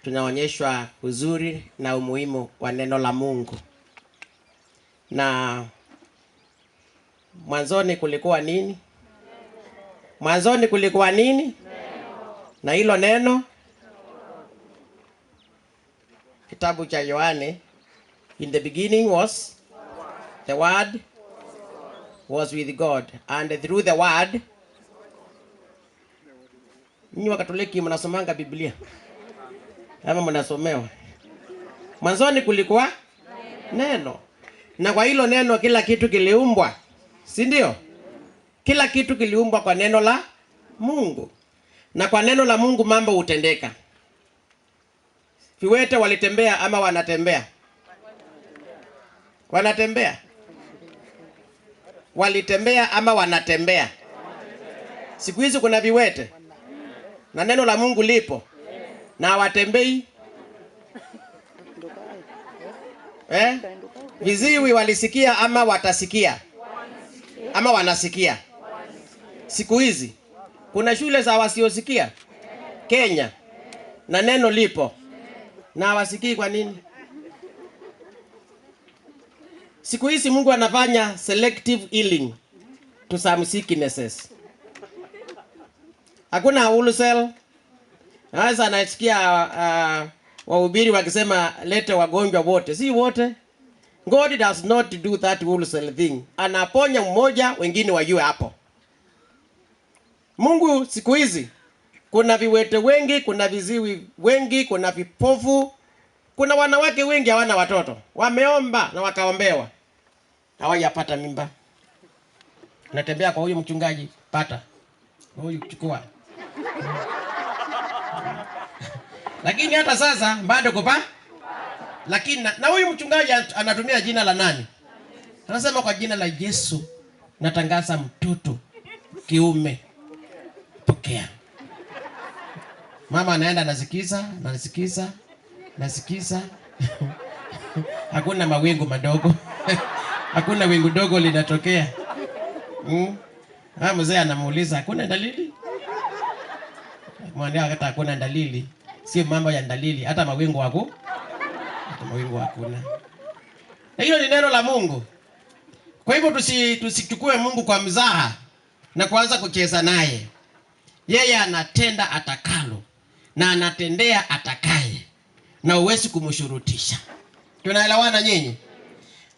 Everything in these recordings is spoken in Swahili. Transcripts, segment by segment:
tunaonyeshwa uzuri na umuhimu wa neno la Mungu. Na mwanzoni kulikuwa nini? Mwanzoni kulikuwa nini? Neno. Na hilo neno, kitabu cha Yohane, in the beginning was the word was with God, and through the word. Ninyi Wakatoliki mnasomanga Biblia ama mnasomewa? Mwanzoni kulikuwa neno, na kwa hilo neno kila kitu kiliumbwa, si ndio? Kila kitu kiliumbwa kwa neno la Mungu, na kwa neno la Mungu mambo hutendeka. Viwete walitembea ama wanatembea? Wanatembea. Walitembea ama wanatembea? Siku hizi kuna viwete na neno la Mungu lipo na watembei. Viziwi walisikia ama watasikia? Ama wanasikia? Siku hizi kuna shule za wasiosikia Kenya, na neno lipo na hawasikii. Kwa nini? Siku hizi Mungu anafanya selective healing to some sicknesses. Hakuna wholesale. Sasa nasikia wahubiri wakisema lete wagonjwa wote. Si wote. God does not do that wholesale thing. Anaponya mmoja, wengine wajue hapo. Mungu siku hizi kuna viwete wengi, kuna viziwi wengi, kuna vipofu, kuna wanawake wengi hawana watoto. Wameomba na wakaombewa, hawajapata mimba. Natembea kwa huyu mchungaji, pata. Huyu chukua. Lakini hata sasa bado kupa. Lakini na huyu mchungaji anatumia jina la nani? Anasema kwa jina la Yesu natangaza mtoto kiume, pokea. Mama anaenda nasikiza. Hakuna mawingu madogo. Hakuna wingu dogo linatokea. Mzee anamuuliza hakuna dalili? Mwambie hata hakuna dalili. Sio mambo ya dalili, hata mawingu wako. Hata mawingu hakuna. Na hilo ni neno la Mungu. Kwa hivyo tusichukue Mungu kwa mzaha na kuanza kucheza naye. Yeye anatenda atakalo na anatendea atakaye, na uwezi kumshurutisha. Tunaelewana nyinyi?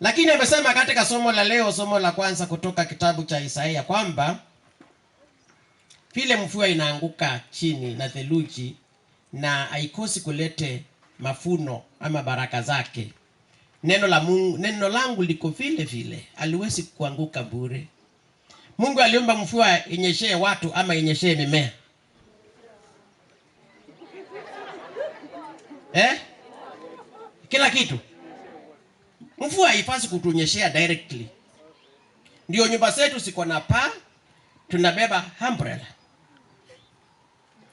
Lakini amesema katika somo la leo, somo la kwanza kutoka kitabu cha Isaia, kwamba vile mvua inaanguka chini na theluji na haikosi kulete mafuno ama baraka zake, neno la Mungu, neno langu liko vile vile, aliwezi kuanguka bure. Mungu aliomba mvua inyeshee watu ama inyeshee mimea? Kila kitu. Mvua haipaswi kutunyeshea directly. Ndio nyumba zetu siko na paa, tunabeba umbrella.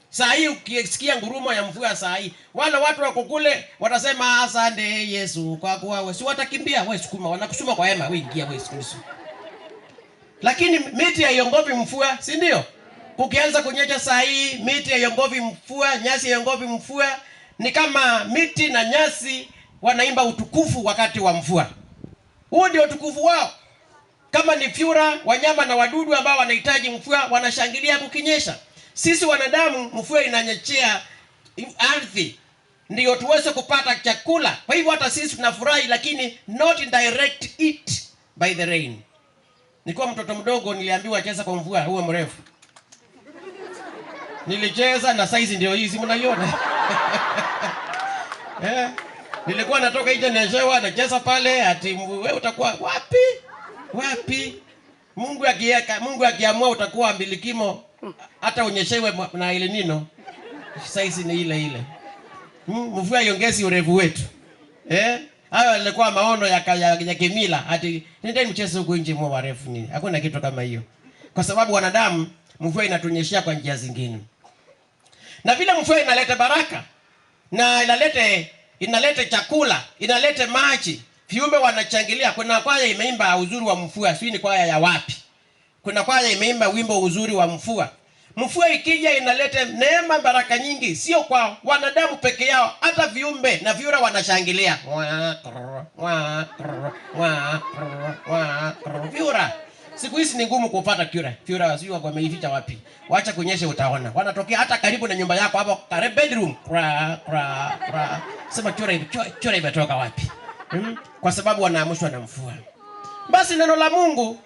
Saa hii ukisikia ngurumo ya mvua saa hii, wale watu wako kule watasema asante Yesu kwa kuwa wewe, si watakimbia wewe, sukuma, wanakusuma kwa hema, wewe ingia wewe sikusu. Lakini miti haiongopi mvua, si ndio? Kukianza kunyesha saa hii, miti haiongopi mvua, nyasi haiongopi mvua. Ni kama miti na nyasi wanaimba utukufu wakati wa mvua. Huo ndio utukufu wao. Kama ni vyura, wanyama na wadudu ambao wanahitaji mvua wanashangilia kukinyesha. Sisi wanadamu mvua inanyeshea ardhi ndio tuweze kupata chakula. Kwa hivyo hata sisi tunafurahi, lakini not direct it by the rain. Nilikuwa mtoto mdogo, niliambiwa cheza kwa mvua huo mrefu. Nilicheza na size ndio hizi mnaiona. Nilikuwa natoka nje nashewa nacheza pale, ati wewe utakuwa wapi? Mungu akiamua utakuwa mbilikimo, hata unyeshewe na ile nino. Size ni ile. Mvua iongezi urefu wetu. Hayo yalikuwa maono ya kimila, ati nendeni mcheze huko nje mwa warefu nini. Hakuna kitu kama hiyo. Kwa sababu wanadamu mvua inatunyeshia kwa njia zingine. Na vile mvua inaleta baraka na inaleta chakula, inaleta maji, viumbe wanachangilia. Kuna kwaya imeimba uzuri wa mvua, sio ni kwaya ya wapi. Kuna kwaya imeimba wimbo uzuri wa mvua. Mvua ikija inaleta neema, baraka nyingi, sio kwa wanadamu peke yao, hata viumbe na viura wanashangilia. Viura siku hizi ni ngumu kupata viura, sio wameificha wapi. Wacha kunyesha utaona. Wanatokea hata karibu na nyumba yako hapo, karibu bedroom. Sema viura imetoka wapi? Kwa sababu wanaamshwa na mvua. Basi neno la Mungu,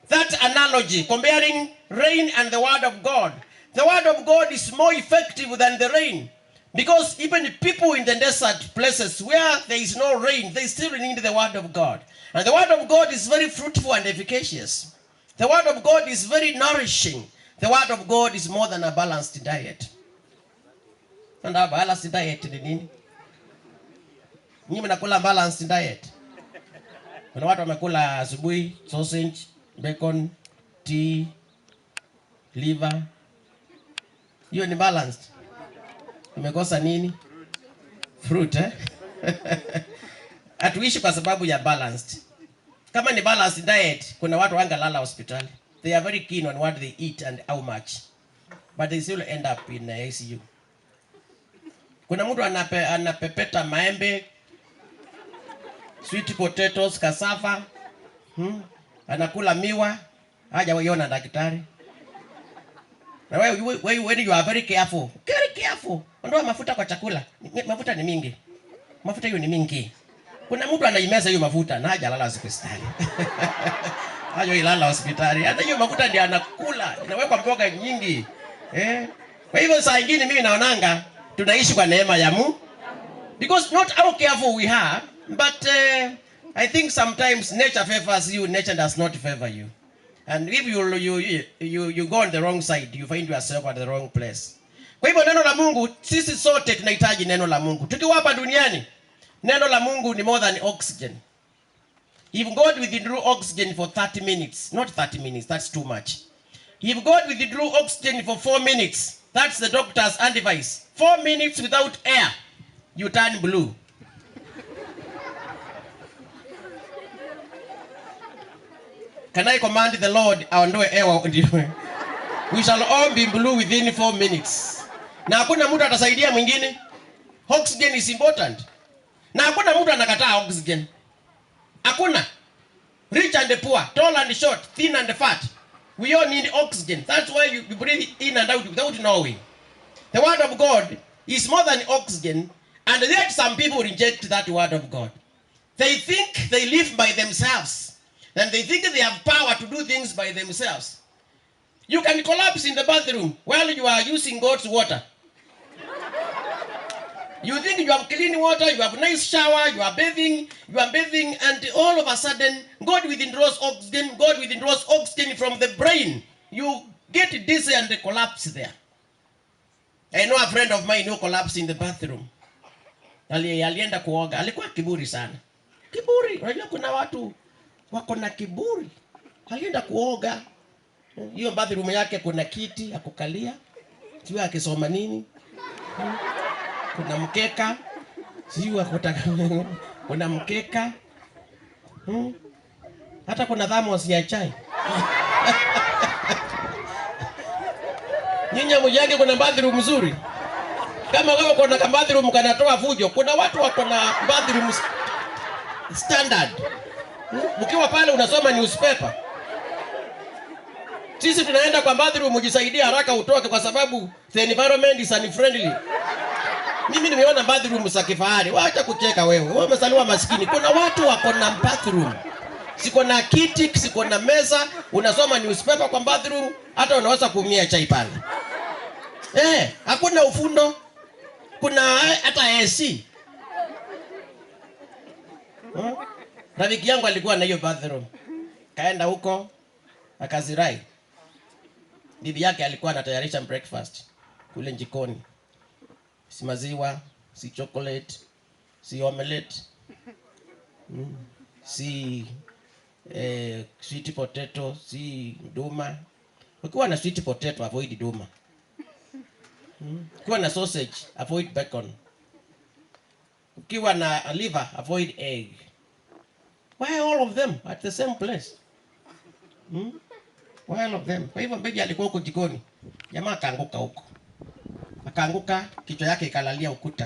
that analogy comparing rain and the word of God. The word of God is more effective than the rain, because even people in the desert places where there is no rain, they still need the word of God. And the word of God is very fruitful and efficacious. The word of God is very nourishing. The word of God is more than a balanced diet. And a balanced diet ni nini? Nyinyi mnakula balanced diet. Kuna watu wamekula asubuhi sausage, bacon, tea, liver. Hiyo ni balanced. Umekosa nini? Fruit, eh? Hatuishi kwa sababu ya balanced. Kama ni balanced diet, kuna watu wangalala hospitali. They are very keen on what they eat and how much. But they still end up in the ICU. Kuna mtu anapepeta maembe, sweet potatoes, cassava, anakula miwa, haja waiona daktari. Na when you are very careful, ondoa mafuta kwa chakula. Mafuta ni mingi. Mafuta hiyo ni mingi. Kuna mtu anaimeza hiyo mafuta na haja lala hospitali. Haja ilala hospitali. Hata hiyo mafuta ndiyo anakula, inawekwa mboga nyingi. Kwa hivyo saa nyingine mimi naonanga tunaishi kwa neema ya Mungu. Because not how careful we are, but I think sometimes nature favors you, nature does not favor you. And if you go on the wrong side, you find yourself at the wrong place. Kwa hivyo neno la Mungu, sisi sote tunahitaji neno la Mungu. Tukiwa hapa duniani, neno la Mungu ni more than oxygen. If God withdrew oxygen for 30 minutes, not 30 minutes, that's too much. If God withdrew oxygen for 4 minutes, that's the doctor's advice. 4 minutes without air, you turn blue. Can I command the Lord aondoe hewa? We shall all be blue within 4 minutes. Na hakuna mtu atasaidia mwingine. Oxygen is important. Na hakuna mtu anakataa oxygen. Hakuna. Rich and the poor, tall and short, thin and fat. We all need oxygen. That's why you breathe in and out without knowing. The word of God is more than oxygen, and yet some people reject that word of God. They think they live by themselves, and they think they have power to do things by themselves. You can collapse in the bathroom while you are using God's water. You think you have clean water, you have nice shower, you are bathing, and all of a sudden, God withdraws oxygen from the brain. You get dizzy and collapse there. I know a friend of mine who collapsed in the bathroom. Alienda kuoga, alikuwa kiburi sana. Kiburi, unajua kuna watu wako na kiburi. Alienda kuoga. Hiyo bathroom yake kuna kiti ya kukalia. Sio akisoma nini? Kuna mkeka. Sio akutaka. Kuna mkeka. Hata kuna thermos ya chai. Nyinyi mjage kuna bathroom mzuri. Kama wewe kuna bathroom kanatoa fujo, kuna watu wako na bathroom standard. Ukiwa pale unasoma newspaper. Sisi tunaenda kwa bathroom ujisaidia haraka utoke kwa sababu the environment is unfriendly. Mimi nimeona bathroom za kifahari. Wacha kucheka wewe. Wewe umesaliwa maskini. Kuna watu wako na bathroom. Siko na kiti, siko na meza, unasoma newspaper kwa bathroom, hata unaweza kuumia chai pale. Hakuna ufundo. Kuna hata AC. Rafiki yangu alikuwa na hiyo bathroom. Kaenda huko akazirai. Bibi yake alikuwa anatayarisha breakfast kule jikoni. Si maziwa, si chocolate, si omelette. Si sweet potato, si duma. Ukiwa na sweet potato, avoid duma. Ukiwa na sausage, avoid bacon. Ukiwa na liver, avoid egg. Why all of them at the same place? Why all of them? Kwa hivyo bibi alikuwa huko jikoni. Jamaa akaanguka huko, akaanguka, kichwa yake ikalalia ukuta.